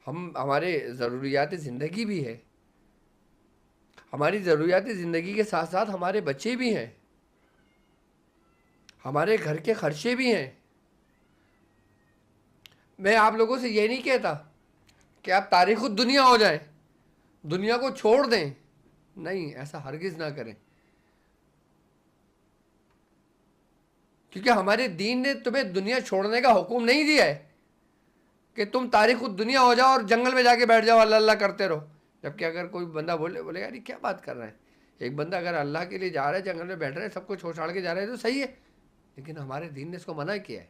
ہمارے ضروریات زندگی بھی ہے، ہماری ضروریات زندگی کے ساتھ ساتھ ہمارے بچے بھی ہیں، ہمارے گھر کے خرچے بھی ہیں۔ میں آپ لوگوں سے یہ نہیں کہتا کہ آپ تاریخ الدنیا ہو جائیں، دنیا کو چھوڑ دیں، نہیں، ایسا ہرگز نہ کریں، کیونکہ ہمارے دین نے تمہیں دنیا چھوڑنے کا حکم نہیں دیا ہے کہ تم تاریخ الدنیا ہو جاؤ اور جنگل میں جا کے بیٹھ جاؤ اللہ اللہ کرتے رہو۔ جبکہ اگر کوئی بندہ بولے یار یہ کیا بات کر رہا ہے، ایک بندہ اگر اللہ کے لیے جا رہا ہے، جنگل میں بیٹھ رہا ہے، سب کو چھوڑ چھاڑ کے جا رہا ہے تو صحیح ہے، لیکن ہمارے دین نے اس کو منع کیا ہے،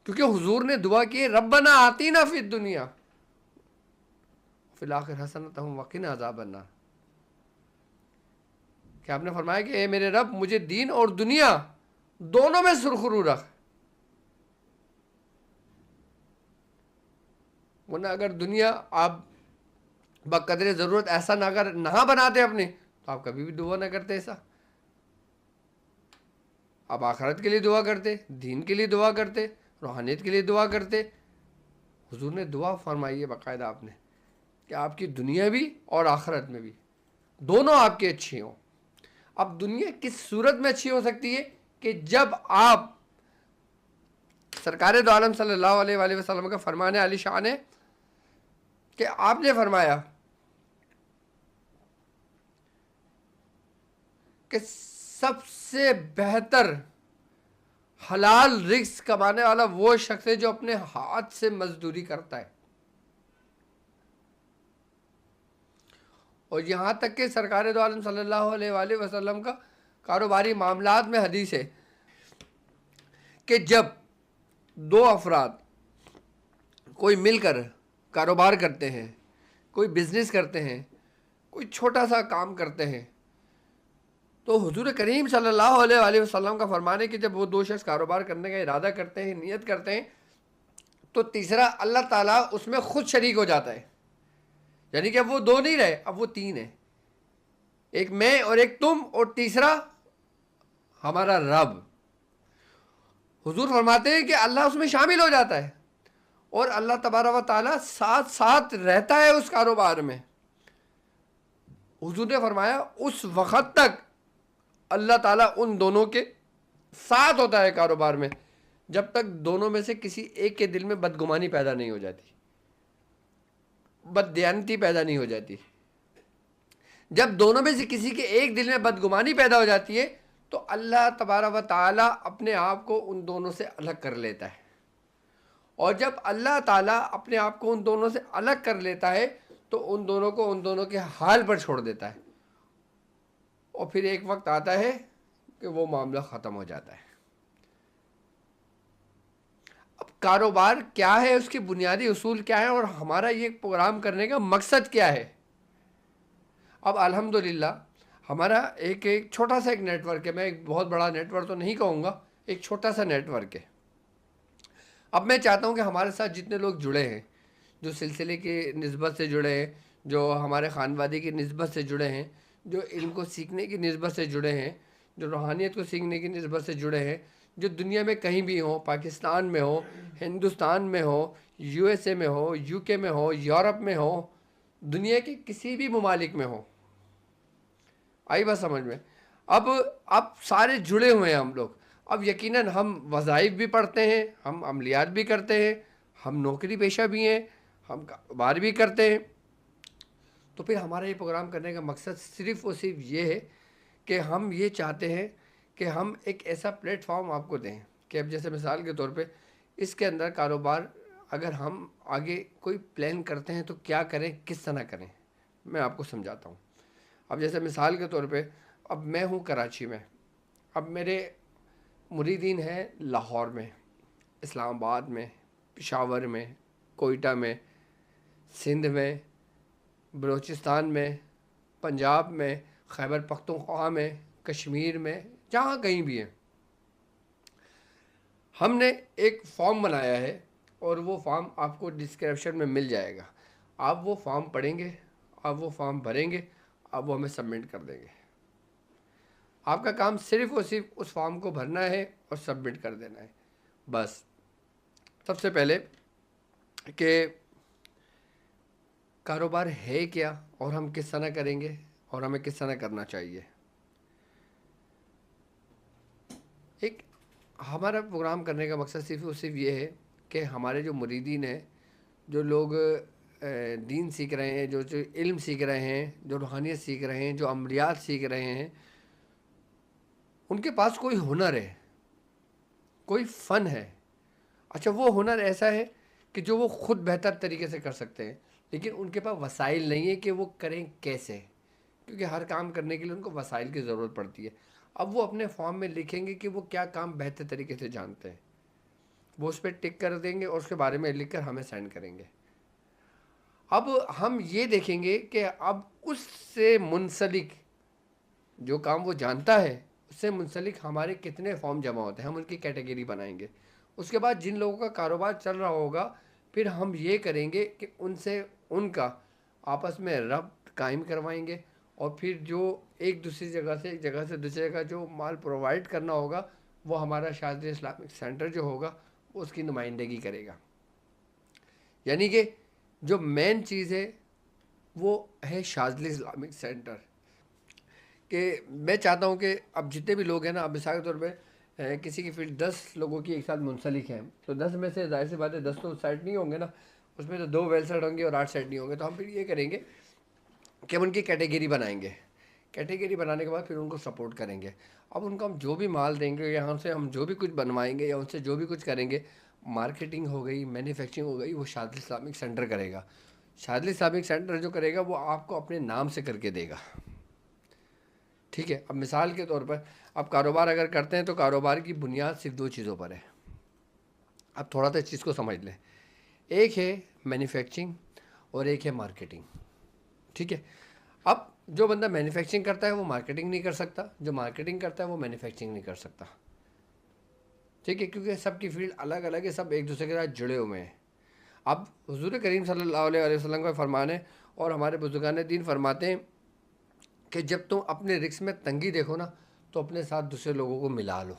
کیونکہ حضور نے دعا کی ربنا آتینا فی الدنیا فی الآخر حسنۃ وقنا عذاب النار، کہ آپ نے فرمایا کہ اے میرے رب مجھے دین اور دنیا دونوں میں سرخرو رکھ، ورنہ اگر دنیا آپ بقدر ضرورت ایسا نہ بناتے اپنی، تو آپ کبھی بھی دعا نہ کرتے ایسا، آپ آخرت کے لیے دعا کرتے، دین کے لیے دعا کرتے، روحانیت کے لیے دعا کرتے۔ حضور نے دعا فرمائی ہے باقاعدہ آپ نے کہ آپ کی دنیا بھی اور آخرت میں بھی دونوں آپ کی اچھی ہوں۔ اب دنیا کس صورت میں اچھی ہو سکتی ہے کہ جب آپ سرکار دو عالم صلی اللہ علیہ وآلہ وسلم کا فرمان علی شان ہے کہ آپ نے فرمایا کہ سب سے بہتر حلال رزق کمانے والا وہ شخص ہے جو اپنے ہاتھ سے مزدوری کرتا ہے، اور یہاں تک کہ سرکار دو عالم صلی اللہ علیہ وآلہ وسلم کا کاروباری معاملات میں حدیث ہے کہ جب دو افراد کوئی مل کر کاروبار کرتے ہیں، کوئی بزنس کرتے ہیں، کوئی چھوٹا سا کام کرتے ہیں، تو حضور کریم صلی اللہ علیہ وآلہ وسلم کا فرمان ہے کہ جب وہ دو شخص کاروبار کرنے کا ارادہ کرتے ہیں، نیت کرتے ہیں، تو تیسرا اللہ تعالیٰ اس میں خود شریک ہو جاتا ہے، یعنی کہ اب وہ دو نہیں رہے، اب وہ تین ہیں، ایک میں اور ایک تم اور تیسرا ہمارا رب۔ حضور فرماتے ہیں کہ اللہ اس میں شامل ہو جاتا ہے اور اللہ تبارک و تعالیٰ ساتھ ساتھ رہتا ہے اس کاروبار میں۔ حضور نے فرمایا اس وقت تک اللہ تعالیٰ ان دونوں کے ساتھ ہوتا ہے کاروبار میں جب تک دونوں میں سے کسی ایک کے دل میں بدگمانی پیدا نہیں ہو جاتی، بددیانتی پیدا نہیں ہو جاتی۔ جب دونوں میں سے کسی کے ایک دل میں بدگمانی پیدا ہو جاتی ہے تو اللہ تبارک و تعالیٰ اپنے آپ کو ان دونوں سے الگ کر لیتا ہے، اور جب اللہ تعالیٰ اپنے آپ کو ان دونوں سے الگ کر لیتا ہے تو ان دونوں کو ان دونوں کے حال پر چھوڑ دیتا ہے، اور پھر ایک وقت آتا ہے کہ وہ معاملہ ختم ہو جاتا ہے۔ اب کاروبار کیا ہے، اس کے بنیادی اصول کیا ہے، اور ہمارا یہ پروگرام کرنے کا مقصد کیا ہے؟ اب الحمدللہ ہمارا ایک چھوٹا سا ایک نیٹ ورک ہے، میں ایک بہت بڑا نیٹ ورک تو نہیں کہوں گا، ایک چھوٹا سا نیٹ ورک ہے۔ اب میں چاہتا ہوں کہ ہمارے ساتھ جتنے لوگ جڑے ہیں، جو سلسلے کی نسبت سے جڑے ہیں، جو ہمارے خانوادے کی نسبت سے جڑے ہیں، جو علم کو سیکھنے کی نسبت سے جڑے ہیں، جو روحانیت کو سیکھنے کی نسبت سے جڑے ہیں، جو دنیا میں کہیں بھی ہوں، پاکستان میں ہو، ہندوستان میں ہو، یو ایس اے میں ہو، یو کے میں ہو، یورپ میں ہو، دنیا کے کسی بھی ممالک میں ہو، آئی بات سمجھ میں؟ اب سارے جڑے ہوئے ہیں ہم لوگ۔ اب یقیناً ہم وظائف بھی پڑھتے ہیں، ہم عملیات بھی کرتے ہیں، ہم نوکری پیشہ بھی ہیں، ہم کاروبار بھی کرتے ہیں، تو پھر ہمارا یہ پروگرام کرنے کا مقصد صرف اور صرف یہ ہے کہ ہم یہ چاہتے ہیں کہ ہم ایک ایسا پلیٹ فارم آپ کو دیں کہ اب جیسے مثال کے طور پہ اس کے اندر کاروبار اگر ہم آگے کوئی پلان کرتے ہیں تو کیا کریں، کس طرح کریں، میں آپ کو سمجھاتا ہوں۔ اب جیسے مثال کے طور پہ اب میں ہوں کراچی میں، اب میرے مریدین ہیں لاہور میں، اسلام آباد میں، پشاور میں، کوئٹہ میں، سندھ میں، بلوچستان میں، پنجاب میں، خیبر پختونخوا میں، کشمیر میں، جہاں کہیں بھی ہیں۔ ہم نے ایک فارم بنایا ہے اور وہ فارم آپ کو ڈسکرپشن میں مل جائے گا، آپ وہ فارم پڑھیں گے، آپ وہ فارم بھریں گے، آپ وہ ہمیں سبمٹ کر دیں گے۔ آپ کا کام صرف اور صرف اس فارم کو بھرنا ہے اور سبمٹ کر دینا ہے، بس۔ سب سے پہلے کہ کاروبار ہے کیا اور ہم کس طرح کریں گے اور ہمیں کس طرح کرنا چاہیے. ایک ہمارا پروگرام کرنے کا مقصد صرف یہ ہے کہ ہمارے جو مریدین ہیں، جو لوگ دین سیکھ رہے ہیں، جو علم سیکھ رہے ہیں، جو روحانیت سیکھ رہے ہیں، جو عملیات سیکھ رہے ہیں، ان کے پاس کوئی ہنر ہے، کوئی فن ہے. اچھا، وہ ہنر ایسا ہے کہ جو وہ خود بہتر طریقے سے کر سکتے ہیں، لیکن ان کے پاس وسائل نہیں ہے کہ وہ کریں کیسے، کیونکہ ہر کام کرنے کے لیے ان کو وسائل کی ضرورت پڑتی ہے. اب وہ اپنے فارم میں لکھیں گے کہ وہ کیا کام بہتر طریقے سے جانتے ہیں، وہ اس پہ ٹک کر دیں گے اور اس کے بارے میں لکھ کر ہمیں سینڈ کریں گے. اب ہم یہ دیکھیں گے کہ اب اس سے منسلک جو کام وہ جانتا ہے، اس سے منسلک ہمارے کتنے فارم جمع ہوتے ہیں، ہم ان کی کیٹیگری بنائیں گے. اس کے بعد جن لوگوں کا کاروبار چل رہا ہوگا، پھر ہم یہ کریں گے کہ ان سے ان کا آپس میں ربط قائم کروائیں گے، اور پھر جو ایک دوسری جگہ سے ایک جگہ سے دوسری جگہ جو مال پرووائڈ کرنا ہوگا، وہ ہمارا شاذلی اسلامک سینٹر جو ہوگا وہ اس کی نمائندگی کرے گا. یعنی کہ جو مین چیز ہے وہ ہے شاذلی اسلامک سینٹر. کہ میں چاہتا ہوں کہ اب جتنے بھی لوگ ہیں نا، اب مثال کے طور پہ کسی کی فیلڈ 10 لوگوں کی ایک ساتھ منسلک ہیں، تو 10 میں سے ظاہر سی بات ہے 10 تو سائٹ نہیں ہوں گے نا، اس میں تو 2 ویل سائٹ ہوں گے اور 8 سائٹ نہیں ہوں گے. تو ہم پھر یہ کریں گے کہ ہم ان کی کیٹیگری بنائیں گے. کیٹیگری بنانے کے بعد پھر ان کو سپورٹ کریں گے. اب ان کو ہم جو بھی مال دیں گے، یہاں سے ہم جو بھی کچھ بنوائیں گے یا ان سے جو بھی کچھ کریں گے، مارکیٹنگ ہو گئی، مینوفیکچرنگ ہو گئی، وہ شاذلی اسلامک سینٹر کرے گا. شاذلی اسلامک سینٹر جو کرے گا وہ آپ کو اپنے نام سے کر کے دے گا. ٹھیک ہے. اب مثال کے طور پر اب کاروبار اگر کرتے ہیں تو کاروبار کی بنیاد صرف 2 چیزوں پر ہے. اب تھوڑا سا اس چیز کو سمجھ لیں. ایک ہے مینوفیکچرنگ اور ایک ہے مارکیٹنگ. ٹھیک ہے. اب جو بندہ مینوفیکچرنگ کرتا ہے وہ مارکیٹنگ نہیں کر سکتا، جو مارکیٹنگ کرتا ہے وہ مینوفیکچرنگ نہیں کر سکتا. ٹھیک ہے. کیونکہ سب کی فیلڈ الگ الگ ہے، سب ایک دوسرے کے ساتھ جڑے ہوئے ہیں. اب حضور کریم صلی اللہ علیہ وسلم کا فرمان ہے اور ہمارے بزرگان دین فرماتے ہیں کہ جب تم اپنے رزق میں تنگی دیکھو نا، تو اپنے ساتھ دوسرے لوگوں کو ملا لو.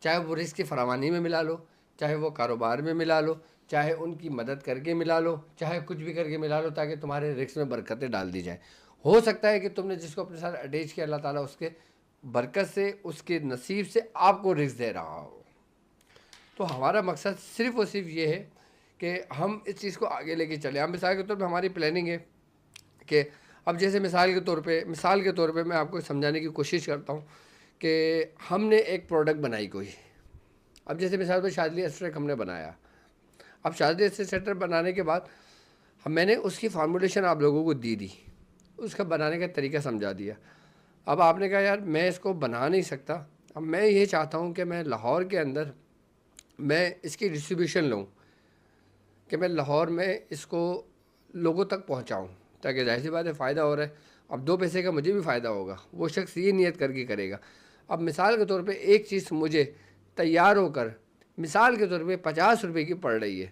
چاہے وہ رزق کی فراوانی میں ملا لو، چاہے وہ کاروبار میں ملا لو، چاہے ان کی مدد کر کے ملا لو، چاہے کچھ بھی کر کے ملا لو، تاکہ تمہارے رزق میں برکتیں ڈال دی جائیں. ہو سکتا ہے کہ تم نے جس کو اپنے ساتھ اٹیچ کیا، اللہ تعالیٰ اس کے برکت سے، اس کے نصیب سے آپ کو رزق دے رہا ہو. تو ہمارا مقصد صرف اور صرف یہ ہے کہ ہم اس چیز کو آگے لے کے چلیں. ہم مثال کے طور پہ ہماری پلاننگ ہے کہ اب جیسے مثال کے طور پہ میں آپ کو سمجھانے کی کوشش کرتا ہوں کہ ہم نے ایک پروڈکٹ بنائی کوئی. اب جیسے مثال پہ شاذلی ایکسٹریکٹ ہم نے بنایا. اب شاذلی ایکسٹریکٹ بنانے کے بعد میں نے اس کی فارمولیشن آپ لوگوں کو دی، اس کا بنانے کا طریقہ سمجھا دیا. اب آپ نے کہا یار میں اس کو بنا نہیں سکتا. اب میں یہ چاہتا ہوں کہ میں لاہور کے اندر میں اس کی ڈسٹریبیوشن لوں، کہ میں لاہور میں اس کو لوگوں تک پہنچاؤں، تاکہ ظاہر سی بات ہے فائدہ ہو رہا ہے. اب 2 پیسے کا مجھے بھی فائدہ ہوگا. وہ شخص یہ نیت کر کے کرے گا. اب مثال کے طور پہ ایک چیز مجھے تیار ہو کر مثال کے طور پہ 50 روپے کی پڑ رہی ہے،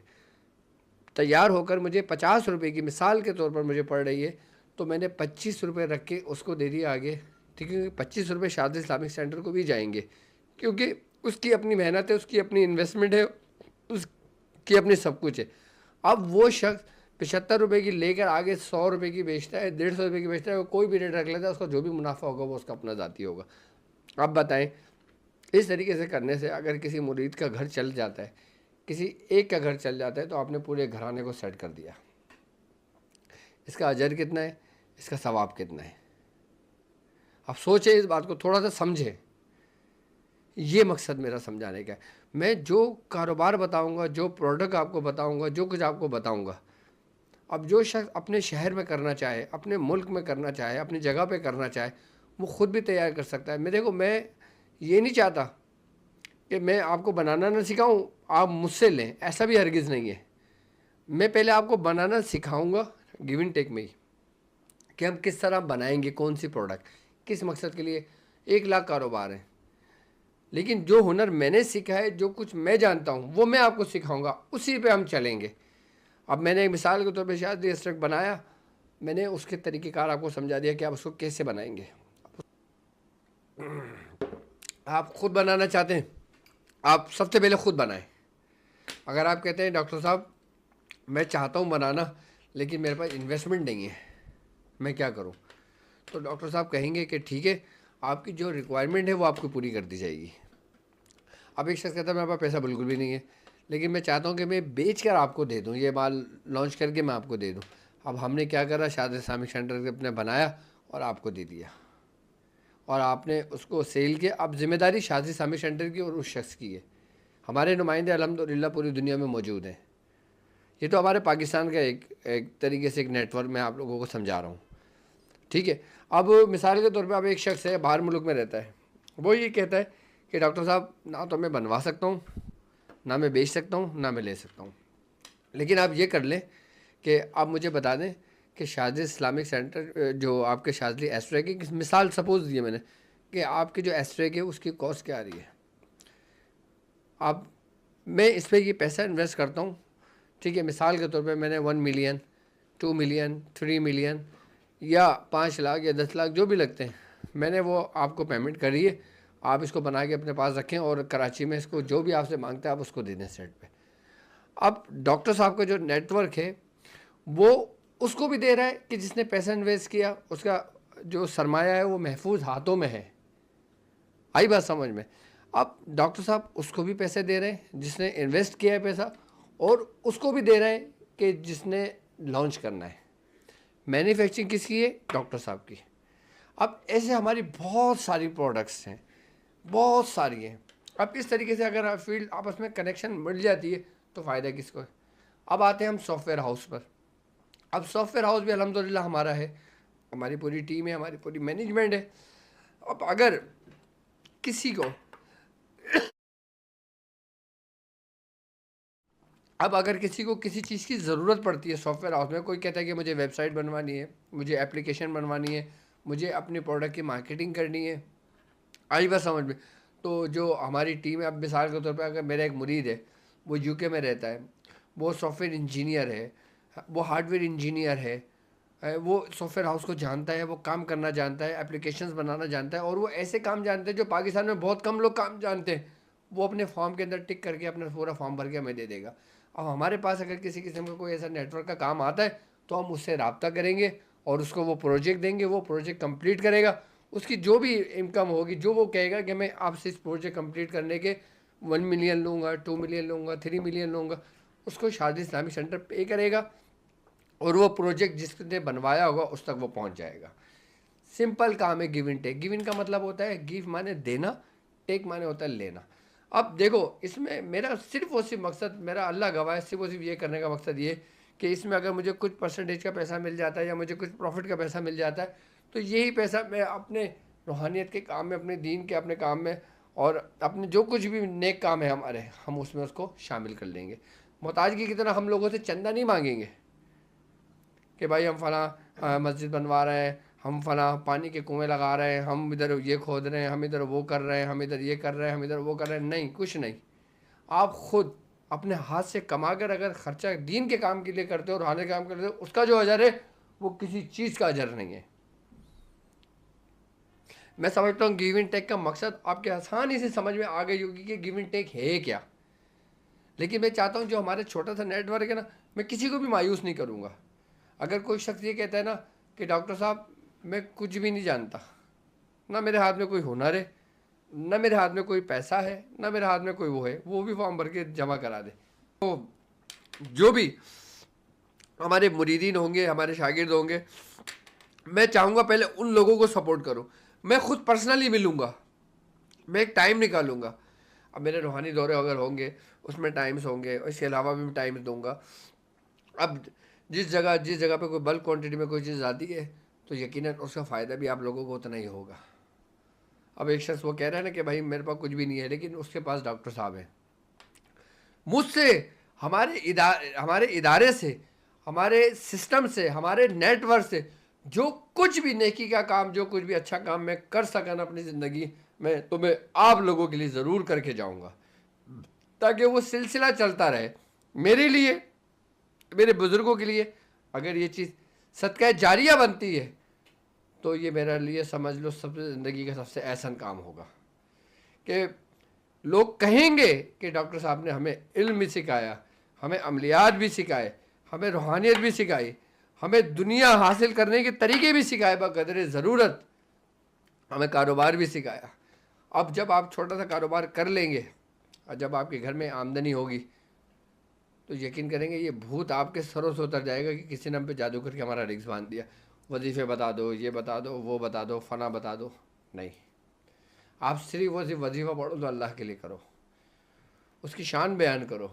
تیار ہو کر مجھے 50 روپے کی مثال کے طور پر مجھے پڑ رہی ہے، تو میں نے 25 روپے رکھ کے اس کو دے دیا آگے. ٹھیک ہے. 25 روپے شاذلی اسلامک سینٹر کو بھی جائیں گے، کیونکہ اس کی اپنی محنت ہے، اس کی اپنی انویسٹمنٹ ہے، اس کی اپنی سب کچھ ہے. اب وہ شخص 75 روپے کی لے کر آگے 100 روپے کی بیچتا ہے، 150 روپے کی بیچتا ہے، کوئی بھی ریٹ رکھ لیتا ہے، اس کا جو بھی منافع ہوگا وہ اس کا اپنا ذاتی ہوگا. اب بتائیں اس طریقے سے کرنے سے اگر کسی مرید کا گھر چل جاتا ہے، کسی ایک کا گھر چل جاتا ہے، تو آپ نے پورے گھرانے کو سیٹ کر دیا. اس کا اجر کتنا ہے، اس کا ثواب کتنا ہے. اب سوچیں اس بات کو، تھوڑا سا سمجھیں. یہ مقصد میرا سمجھانے کا ہے. میں جو کاروبار بتاؤں گا، جو پروڈکٹ آپ کو بتاؤں گا، جو کچھ آپ کو بتاؤں گا، اب جو شخص اپنے شہر میں کرنا چاہے، اپنے ملک میں کرنا چاہے، اپنی جگہ پہ کرنا چاہے، وہ خود بھی تیار کر سکتا ہے. دیکھو میں یہ نہیں چاہتا کہ میں آپ کو بنانا نہ سکھاؤں، آپ مجھ سے لیں، ایسا بھی ہرگز نہیں ہے. میں پہلے آپ کو بنانا سکھاؤں گا، گیو اینڈ ٹیک میں ہی، کہ ہم کس طرح بنائیں گے، کون سی پروڈکٹ کس مقصد کے لیے. 1 لاکھ کاروبار ہے، لیکن جو ہنر میں نے سیکھا ہے، جو کچھ میں جانتا ہوں، وہ میں آپ کو سکھاؤں گا، اسی پہ ہم چلیں گے. اب میں نے ایک مثال کے طور پہ شاذلی ایکسٹریکٹ بنایا، میں نے اس کے طریقہ کار آپ کو سمجھا دیا کہ آپ اس کو کیسے بنائیں گے. آپ خود بنانا چاہتے ہیں، آپ سب سے پہلے خود بنائیں. اگر آپ کہتے ہیں ڈاکٹر صاحب میں چاہتا ہوں بنانا لیکن میرے پاس انویسٹمنٹ نہیں ہے، میں کیا کروں؟ تو ڈاکٹر صاحب کہیں گے کہ ٹھیک ہے، آپ کی جو ریکوائرمنٹ ہے وہ آپ کو پوری کر دی جائے گی۔ اب ایک شخص کہتا ہے میرے پاس پیسہ بالکل بھی نہیں ہے، لیکن میں چاہتا ہوں کہ میں بیچ کر آپ کو دے دوں، یہ مال لانچ کر کے میں آپ کو دے دوں۔ اب ہم نے کیا کرا، شاد اسلامک سینٹر اپنے بنایا اور آپ کو دے دیا، اور آپ نے اس کو سیل کیا۔ اب ذمہ داری شاد اسلامک سینٹر کی اور اس شخص کی ہے۔ ہمارے نمائندے الحمدللہ پوری دنیا میں موجود ہیں۔ یہ تو ہمارے پاکستان کا ایک طریقے سے ایک نیٹ ورک میں آپ لوگوں کو سمجھا رہا ہوں، ٹھیک ہے۔ اب مثال کے طور پہ اب ایک شخص ہے باہر ملک میں رہتا ہے، وہ یہ کہتا ہے کہ ڈاکٹر صاحب نہ تو میں بنوا سکتا ہوں، نہ میں بیچ سکتا ہوں، نہ میں لے سکتا ہوں، لیکن آپ یہ کر لیں کہ آپ مجھے بتا دیں کہ شاذلی اسلامک سینٹر جو آپ کے شاذلی ایسٹرے کی مثال سپوز دی ہے میں نے، کہ آپ کی جو ایسٹرے ہے اس کی کاسٹ کیا آ رہی ہے، آپ میں اس پہ یہ پیسہ انویسٹ کرتا ہوں، ٹھیک ہے۔ مثال کے طور پہ میں نے 1 ملین 2 ملین 3 ملین یا 5 لاکھ یا 10 لاکھ جو بھی لگتے ہیں، میں نے وہ آپ کو پیمنٹ کری ہے، آپ اس کو بنا کے اپنے پاس رکھیں اور کراچی میں اس کو جو بھی آپ سے مانگتا ہے آپ اس کو دے دیں سیٹ پہ۔ اب ڈاکٹر صاحب کا جو نیٹ ورک ہے وہ اس کو بھی دے رہا ہے کہ جس نے پیسہ انویسٹ کیا، اس کا جو سرمایہ ہے وہ محفوظ ہاتھوں میں ہے۔ آئی بات سمجھ میں؟ اب ڈاکٹر صاحب اس کو بھی پیسے دے رہے ہیں جس نے انویسٹ کیا ہے پیسہ، اور اس کو بھی دے رہے ہیں کہ جس نے لانچ کرنا ہے۔ مینوفیکچرنگ کس کی ہے؟ ڈاکٹر صاحب کی۔ اب ایسے ہماری بہت ساری پروڈکٹس ہیں، بہت ساری ہیں۔ اب اس طریقے سے اگر آپ فیلڈ آپس میں کنیکشن مل جاتی ہے تو فائدہ کس کو ہے؟ اب آتے ہیں ہم سافٹ ویئر ہاؤس پر۔ اب سافٹ ویئر ہاؤس بھی الحمدللہ ہمارا ہے، ہماری پوری ٹیم ہے، ہماری پوری مینجمنٹ ہے۔ اب اگر کسی کو کسی چیز کی ضرورت پڑتی ہے سافٹ ویئر ہاؤس میں، کوئی کہتا ہے کہ مجھے ویب سائٹ بنوانی ہے، مجھے اپلیکیشن بنوانی ہے، مجھے اپنے پروڈکٹ کی مارکیٹنگ کرنی ہے، آئی بات سمجھ میں؟ تو جو ہماری ٹیم ہے، اب مثال کے طور پہ اگر میرا ایک مرید ہے، وہ یو کے میں رہتا ہے، وہ سافٹ ویئر انجینئر ہے، وہ ہارڈ ویئر انجینئر ہے، وہ سافٹ ویئر ہاؤس کو جانتا ہے، وہ کام کرنا جانتا ہے، اپلیکیشنز بنانا جانتا ہے، اور وہ ایسے کام جانتے ہیں جو پاکستان میں بہت کم لوگ کام جانتے ہیں۔ وہ اپنے فارم کے اندر ٹک کر کے اپنا پورا فارم بھر کے ہمیں دے دے گا۔ اب ہمارے پاس اگر کسی قسم کا کوئی ایسا نیٹ ورک کا کام آتا ہے تو ہم اس سے رابطہ کریں گے اور اس کو وہ پروجیکٹ دیں گے، وہ پروجیکٹ کمپلیٹ کرے گا، اس کی جو بھی انکم ہوگی، جو وہ کہے گا کہ میں آپ سے اس پروجیکٹ کمپلیٹ کرنے کے 1 ملین لوں گا، 2 ملین لوں گا، 3 ملین لوں گا، اس کو شاذلی اسلامک سینٹر پے کرے گا، اور وہ پروجیکٹ جس نے بنوایا ہوگا اس تک وہ پہنچ جائے گا۔ سمپل کام ہے گیو اینڈ ٹیک۔ گیو ان کا مطلب ہوتا ہے، گیو مانے دینا، ٹیک مانے ہوتا ہے لینا۔ اب دیکھو اس میں میرا صرف اور صرف مقصد، میرا اللہ گواہ ہے، صرف اور صرف یہ کرنے کا مقصد یہ کہ اس میں اگر مجھے کچھ پرسنٹیج کا پیسہ مل جاتا ہے یا مجھے کچھ پروفٹ کا پیسہ مل جاتا ہے تو یہی پیسہ میں اپنے روحانیت کے کام میں، اپنے دین کے اپنے کام میں، اور اپنے جو کچھ بھی نیک کام ہے ہمارے، ہم اس میں اس کو شامل کر لیں گے۔ محتاجگی کی طرح ہم لوگوں سے چندہ نہیں مانگیں گے کہ بھائی ہم فلاں مسجد بنوا رہے ہیں، ہم فلاں پانی کے کنویں لگا رہے ہیں، ہم ادھر یہ کھود رہے ہیں، ہم ادھر وہ کر رہے ہیں، ہم ادھر یہ کر رہے ہیں، ہم ادھر وہ کر رہے ہیں، نہیں، کچھ نہیں۔ آپ خود اپنے ہاتھ سے کما کر اگر خرچہ دین کے کام کے لیے کرتے ہو، روحانی کام کرتے ہو، اس کا جو اجر ہے وہ کسی چیز کا اجر نہیں ہے۔ میں سمجھتا ہوں گیو اینڈ ٹیک کا مقصد آپ کے آسانی سے سمجھ میں آ گئی ہوگی کہ گیو اینڈ ٹیک ہے کیا۔ لیکن میں چاہتا ہوں جو ہمارے چھوٹا سا نیٹ ورک ہے نا، میں کسی کو بھی مایوس نہیں کروں گا۔ اگر کوئی شخص یہ کہتا ہے نا کہ ڈاکٹر صاحب میں کچھ بھی نہیں جانتا، نہ میرے ہاتھ میں کوئی ہنر ہے، نہ میرے ہاتھ میں کوئی پیسہ ہے، نہ میرے ہاتھ میں کوئی وہ ہے، وہ بھی فارم بھر کے جمع کرا دے۔ تو جو بھی ہمارے مریدین ہوں گے، ہمارے شاگرد ہوں گے، میں چاہوں گا پہلے ان لوگوں کو سپورٹ کروں۔ میں خود پرسنلی ملوں گا، میں ایک ٹائم نکالوں گا۔ اب میرے روحانی دورے اگر ہوں گے اس میں ٹائمز ہوں گے، اس کے علاوہ بھی میں ٹائم دوں گا۔ اب جس جگہ پہ کوئی بلک کوانٹٹی میں کوئی چیز آتی ہے تو یقیناً اس کا فائدہ بھی آپ لوگوں کو اتنا ہی ہوگا۔ اب ایک شخص وہ کہہ رہا ہے نا کہ بھائی میرے پاس کچھ بھی نہیں ہے، لیکن اس کے پاس ڈاکٹر صاحب ہیں۔ مجھ سے، ہمارے ادارے سے، ہمارے سسٹم سے، ہمارے نیٹ ورک سے جو کچھ بھی نیکی کا کام، جو کچھ بھی اچھا کام میں کر سکا نا اپنی زندگی میں، تو میں آپ لوگوں کے لیے ضرور کر کے جاؤں گا، تاکہ وہ سلسلہ چلتا رہے میرے لیے، میرے بزرگوں کے لیے۔ اگر یہ چیز صدقہ جاریہ بنتی ہے تو یہ میرے لیے سمجھ لو سب سے زندگی کا سب سے احسن کام ہوگا، کہ لوگ کہیں گے کہ ڈاکٹر صاحب نے ہمیں علم بھی سکھایا، ہمیں عملیات بھی سکھائے، ہمیں روحانیت بھی سکھائی، ہمیں دنیا حاصل کرنے کے طریقے بھی سکھائے، بقدر ضرورت ہمیں کاروبار بھی سکھایا۔ اب جب آپ چھوٹا سا کاروبار کر لیں گے اور جب آپ کے گھر میں آمدنی ہوگی تو یقین کریں گے یہ بھوت آپ کے سروں سے اتر جائے گا کہ کسی نے ہم پہ جادو کر کے ہمارا رزق باندھ دیا، وظیفے بتا دو، یہ بتا دو، وہ بتا دو، فلاں بتا دو۔ نہیں، آپ صرف وظیفہ پڑھو تو اللہ کے لیے کرو، اس کی شان بیان کرو،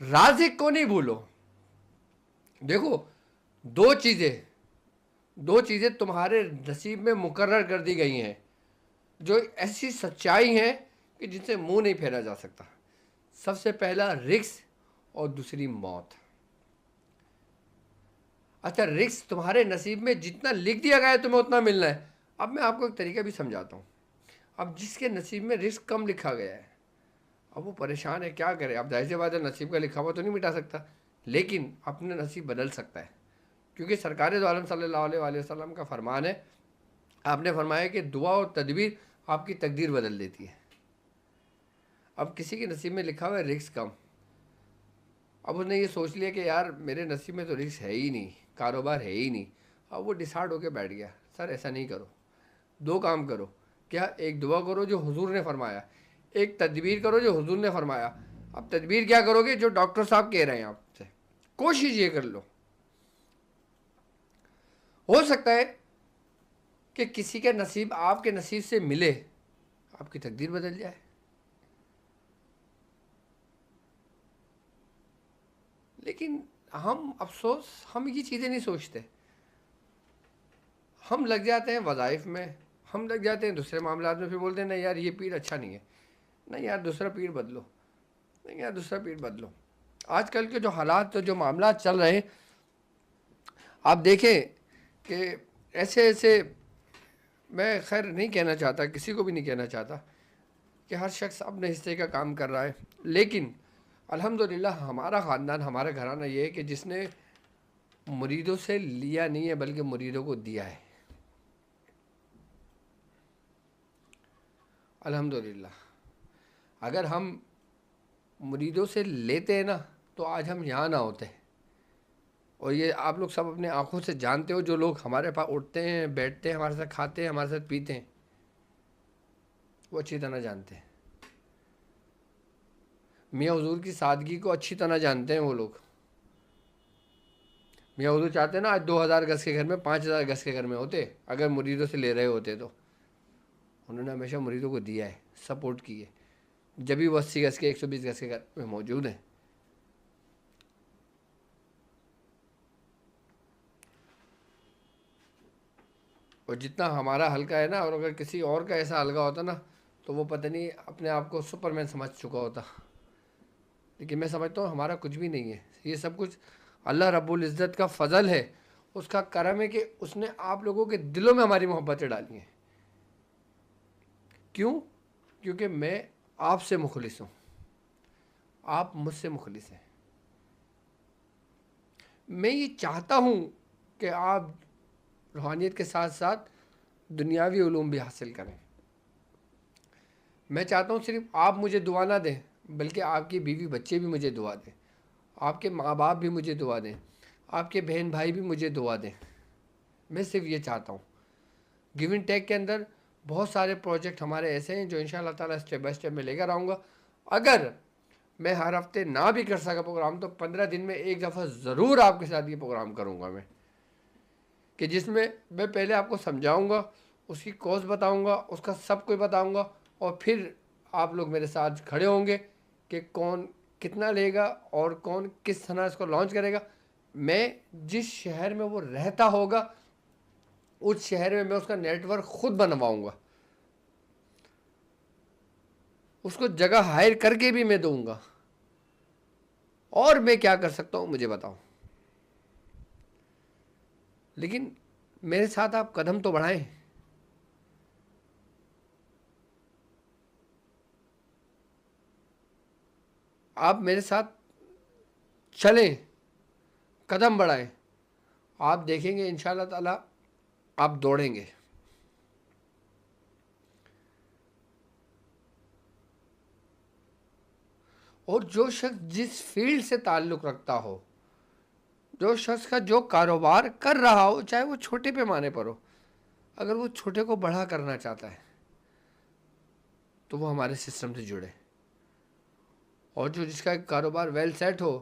رازق کو نہیں بھولو۔ دیکھو، دو چیزیں تمہارے نصیب میں مقرر کر دی گئی ہیں جو ایسی سچائی ہیں کہ جن سے منہ نہیں پھیرا جا سکتا۔ سب سے پہلا رزق اور دوسری موت۔ اچھا، رزق تمہارے نصیب میں جتنا لکھ دیا گیا ہے تمہیں اتنا ملنا ہے۔ اب میں آپ کو ایک طریقہ بھی سمجھاتا ہوں۔ اب جس کے نصیب میں رزق کم لکھا گیا ہے، اب وہ پریشان ہے، کیا کرے؟ اب ظاہر سی بات ہے، نصیب کا لکھا ہوا تو نہیں مٹا سکتا، لیکن اپنا نصیب بدل سکتا ہے، کیونکہ سرکار دو عالم صلی اللہ علیہ وآلہ وسلم کا فرمان ہے، آپ نے فرمایا کہ دعا اور تدبیر آپ کی تقدیر بدل دیتی ہے۔ اب کسی کے نصیب میں لکھا ہوا ہے رزق کم، اب اس نے یہ سوچ لیا کہ یار میرے نصیب میں تو رزق ہے ہی نہیں، کاروبار ہے ہی نہیں۔ اب وہ ڈسائڈ ہو کے بیٹھ گیا، سر ایسا نہیں کرو، دو کام کرو۔ کیا؟ ایک دعا کرو جو حضور نے فرمایا، ایک تدبیر کرو جو حضور نے فرمایا۔ اب تدبیر کیا کرو گے؟ جو ڈاکٹر صاحب کہہ رہے ہیں آپ سے، کوشش یہ کر لو، ہو سکتا ہے کہ کسی کا نصیب آپ کے نصیب سے ملے، آپ کی تقدیر بدل جائے۔ لیکن ہم افسوس، ہم یہ چیزیں نہیں سوچتے، ہم لگ جاتے ہیں وظائف میں، ہم لگ جاتے ہیں دوسرے معاملات میں، پھر بولتے ہیں نہیں یار یہ پیر اچھا نہیں ہے، نہیں یار دوسرا پیر بدلو، نہیں یار دوسرا پیر بدلو۔ آج کل کے جو حالات، جو معاملات چل رہے ہیں، آپ دیکھیں کہ ایسے میں خیر نہیں کہنا چاہتا، کسی کو بھی نہیں کہنا چاہتا کہ ہر شخص اپنے حصے کا کام کر رہا ہے، لیکن الحمدللہ ہمارا خاندان، ہمارا گھرانہ یہ ہے کہ جس نے مریدوں سے لیا نہیں ہے بلکہ مریدوں کو دیا ہے، الحمدللہ۔ اگر ہم مریدوں سے لیتے ہیں نا تو آج ہم یہاں نہ ہوتے، اور یہ آپ لوگ سب اپنے آنکھوں سے جانتے ہو، جو لوگ ہمارے پاس اٹھتے ہیں، بیٹھتے ہیں، ہمارے ساتھ کھاتے ہیں، ہمارے ساتھ پیتے ہیں، وہ اچھی طرح جانتے ہیں، میاں حضور کی سادگی کو اچھی طرح جانتے ہیں وہ لوگ۔ میاں حضور چاہتے ہیں نا آج 2000 گز کے گھر میں 5000 گز کے گھر میں ہوتے، اگر مریدوں سے لے رہے ہوتے تو انہوں نے ہمیشہ مریدوں کو دیا ہے، سپورٹ کی ہے، جب بھی وہ 80 گز کے 120 گز کے گھر میں موجود ہیں۔ اور جتنا ہمارا حلقہ ہے نا، اور اگر کسی اور کا ایسا حلقہ ہوتا نا تو وہ پتہ نہیں اپنے آپ کو سپر مین سمجھ چکا ہوتا، لیکن میں سمجھتا ہوں ہمارا کچھ بھی نہیں ہے، یہ سب کچھ اللہ رب العزت کا فضل ہے، اس کا کرم ہے کہ اس نے آپ لوگوں کے دلوں میں ہماری محبتیں ڈالی ہیں۔ کیوں؟ کیونکہ میں آپ سے مخلص ہوں، آپ مجھ سے مخلص ہیں۔ میں یہ چاہتا ہوں کہ آپ روحانیت کے ساتھ ساتھ دنیاوی علوم بھی حاصل کریں۔ میں چاہتا ہوں صرف آپ مجھے دعا نہ دیں بلکہ آپ کی بیوی بچے بھی مجھے دعا دیں، آپ کے ماں باپ بھی مجھے دعا دیں، آپ کے بہن بھائی بھی مجھے دعا دیں۔ میں صرف یہ چاہتا ہوں۔ گیو اینڈ ٹیک کے اندر بہت سارے پروجیکٹ ہمارے ایسے ہیں جو انشاءاللہ تعالیٰ اسٹیپ بائی اسٹیپ میں لے کر آؤں گا۔ اگر میں ہر ہفتے نہ بھی کر سکا پروگرام تو 15 دن میں ایک دفعہ ضرور آپ کے ساتھ یہ پروگرام کروں گا میں، کہ جس میں میں پہلے آپ کو سمجھاؤں گا، اس کی کوز بتاؤں گا، اس کا سب کچھ بتاؤں گا، اور پھر آپ لوگ میرے ساتھ کھڑے ہوں گے کہ کون کتنا لے گا اور کون کس طرح اس کو لانچ کرے گا۔ میں جس شہر میں وہ رہتا ہوگا اس شہر میں اس کا نیٹ ورک خود بنواؤں گا، اس کو جگہ ہائر کر کے بھی میں دوں گا، اور میں کیا کر سکتا ہوں مجھے بتاؤ، لیکن میرے ساتھ آپ قدم تو بڑھائیں۔ آپ میرے ساتھ چلیں، قدم بڑھائیں، آپ دیکھیں گے انشاءاللہ تعالیٰ آپ دوڑیں گے۔ اور جو شخص جس فیلڈ سے تعلق رکھتا ہو جو شخص کا جو کاروبار کر رہا ہو چاہے وہ چھوٹے پیمانے پر ہو، اگر وہ چھوٹے کو بڑا کرنا چاہتا ہے تو وہ ہمارے سسٹم سے جڑے، اور جو جس کا ایک کاروبار ویل سیٹ ہو،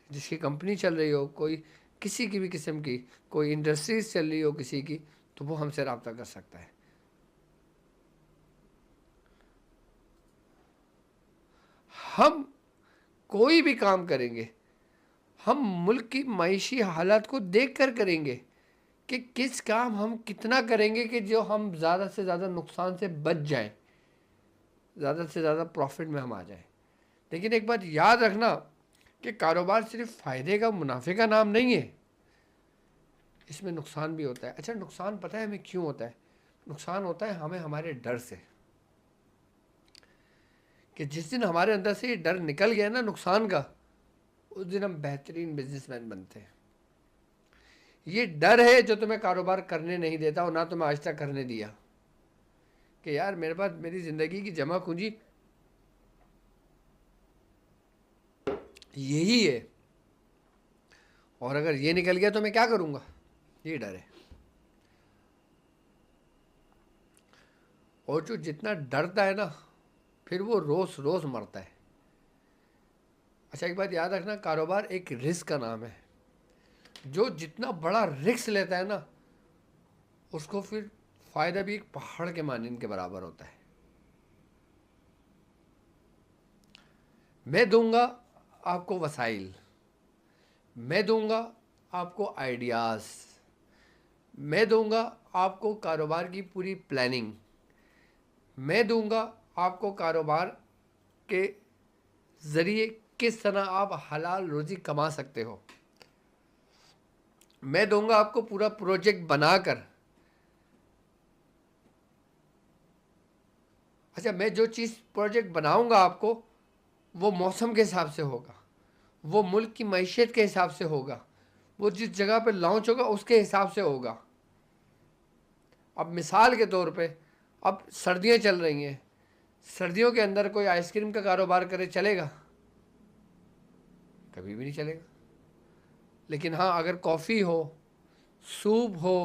جس کی کمپنی چل رہی ہو، کوئی کسی کی بھی قسم کی کوئی انڈسٹریز چل رہی ہو کسی کی، تو وہ ہم سے رابطہ کر سکتا ہے۔ ہم کوئی بھی کام کریں گے، ہم ملک کی معاشی حالات کو دیکھ کر کریں گے کہ کس کام ہم کتنا کریں گے کہ جو ہم زیادہ سے زیادہ نقصان سے بچ جائیں، زیادہ سے زیادہ پروفٹ میں ہم آ جائیں۔ لیکن ایک بات یاد رکھنا کہ کاروبار صرف فائدے کا منافع کا نام نہیں ہے، اس میں نقصان بھی ہوتا ہے۔ اچھا، نقصان پتہ ہے ہمیں کیوں ہوتا ہے؟ نقصان ہوتا ہے ہمیں ہمارے ڈر سے، کہ جس دن ہمارے اندر سے یہ ڈر نکل گیا نا نقصان کا، اس دن ہم بہترین بزنس مین بنتے ہیں۔ یہ ڈر ہے جو تمہیں کاروبار کرنے نہیں دیتا اور نہ تمہیں آج تک کرنے دیا، کہ یار میرے پاس میری زندگی کی جمع پونجی یہی ہے، اور اگر یہ نکل گیا تو میں کیا کروں گا، یہ ڈر ہے۔ اور جو جتنا ڈرتا ہے نا پھر وہ روز روز مرتا ہے۔ اچھا، ایک بات یاد رکھنا، کاروبار ایک رسک کا نام ہے۔ جو جتنا بڑا رسک لیتا ہے نا اس کو پھر فائدہ بھی ایک پہاڑ کے مانند کے برابر ہوتا ہے۔ میں دوں گا آپ کو وسائل، میں دوں گا آپ کو آئیڈیاز، میں دوں گا آپ کو کاروبار کی پوری پلاننگ، میں دوں گا آپ کو کاروبار کے ذریعے کس طرح آپ حلال روزی کما سکتے ہو، میں دوں گا آپ کو پورا پروجیکٹ بنا کر۔ اچھا، میں جو چیز پروجیکٹ بناؤں گا آپ کو وہ موسم کے حساب سے ہوگا، وہ ملک کی معیشت کے حساب سے ہوگا، وہ جس جگہ پہ لانچ ہوگا اس کے حساب سے ہوگا۔ اب مثال کے طور پہ اب سردیاں چل رہی ہیں، سردیوں کے اندر کوئی آئس کریم کا کاروبار کرے چلے گا؟ کبھی بھی نہیں چلے گا۔ لیکن ہاں، اگر کافی ہو، سوپ ہو،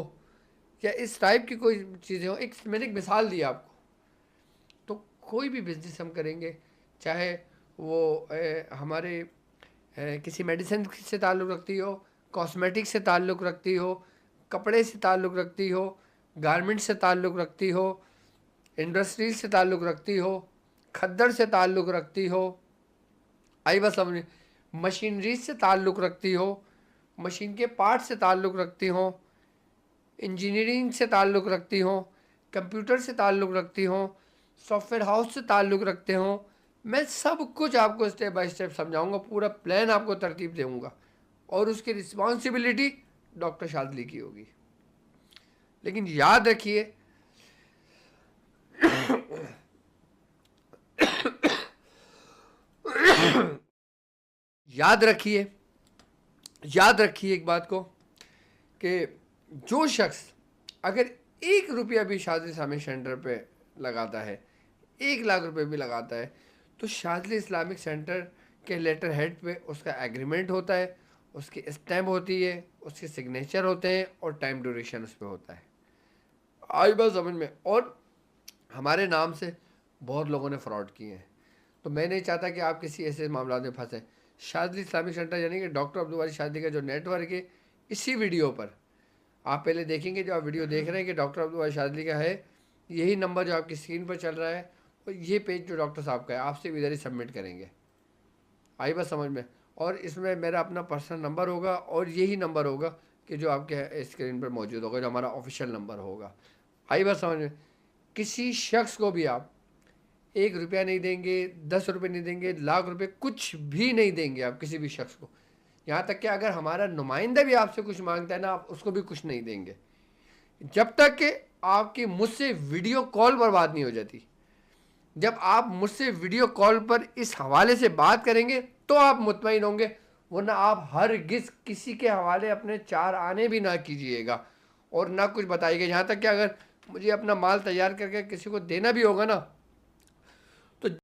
یا اس ٹائپ کی کوئی چیزیں ہوں، میں نے ایک مثال دی آپ کو، تو کوئی بھی بزنس ہم کریں گے، چاہے وہ ہمارے کسی میڈیسن سے تعلق رکھتی ہو، کاسمیٹک سے تعلق رکھتی ہو، کپڑے سے تعلق رکھتی ہو، گارمنٹ سے تعلق رکھتی ہو، انڈسٹریز سے تعلق رکھتی ہو، کھدر سے تعلق رکھتی ہو، آئی بس سمجھ، مشینری سے تعلق رکھتی ہو، مشین کے پارٹ سے تعلق رکھتی ہوں، انجینئرنگ سے تعلق رکھتی ہوں، کمپیوٹر سے تعلق رکھتی ہوں، سافٹ ویئر ہاؤس سے تعلق رکھتے ہوں، میں سب کچھ آپ کو اسٹیپ بائی اسٹیپ سمجھاؤں گا، پورا پلان آپ کو ترتیب دوں گا، اور اس کی رسپانسبلٹی ڈاکٹر شاذلی کی ہوگی۔ لیکن یاد رکھیے یاد رکھیے ایک بات کو، کہ جو شخص اگر 1 روپیہ بھی شاذلی اسلامک سینٹر پہ لگاتا ہے، 1 لاکھ روپے بھی لگاتا ہے، تو شاذلی اسلامک سینٹر کے لیٹر ہیڈ پہ اس کا ایگریمنٹ ہوتا ہے، اس کی اسٹیمپ ہوتی ہے، اس کے سگنیچر ہوتے ہیں، اور ٹائم ڈیوریشن اس پہ ہوتا ہے۔ آئی بات سمجھ میں؟ اور ہمارے نام سے بہت لوگوں نے فراڈ کیے ہیں، تو میں نہیں چاہتا کہ آپ کسی ایسے معاملات میں پھنسیں۔ شاذلی اسلامک سینٹر یعنی کہ ڈاکٹر عبدالباری شاذلی کا جو نیٹ ورک ہے، اسی ویڈیو پر آپ پہلے دیکھیں گے، جو آپ ویڈیو دیکھ رہے ہیں کہ ڈاکٹر عبدالباری شاذلی کا ہے، یہی نمبر جو آپ کی اسکرین پر چل رہا ہے، اور یہ پیج جو ڈاکٹر صاحب کا ہے، آپ سے ادھر ہی سبمٹ کریں گے۔ آئی بات سمجھ میں؟ اور اس میں میرا اپنا پرسنل نمبر ہوگا، اور یہی نمبر ہوگا کہ جو آپ کے اسکرین پر موجود ہوگا، جو ہمارا آفیشیل نمبر ہوگا۔ آئی بات سمجھ میں؟ کسی شخص کو بھی آپ 1 روپیہ نہیں دیں گے، 10 روپے نہیں دیں گے، لاکھ روپے کچھ بھی نہیں دیں گے آپ کسی بھی شخص کو، یہاں تک کہ اگر ہمارا نمائندہ بھی آپ سے کچھ مانگتا ہے نا، آپ اس کو بھی کچھ نہیں دیں گے، جب تک کہ آپ کی مجھ سے ویڈیو کال پر بات نہیں ہو جاتی۔ جب آپ مجھ سے ویڈیو کال پر اس حوالے سے بات کریں گے تو آپ مطمئن ہوں گے، ورنہ آپ ہرگز کسی کے حوالے اپنے 4 آنے بھی نہ کیجیے گا، اور نہ کچھ بتائیے گا، یہاں تک کہ اگر مجھے اپنا مال تیار کر کے کسی کو دینا بھی ہوگا نا،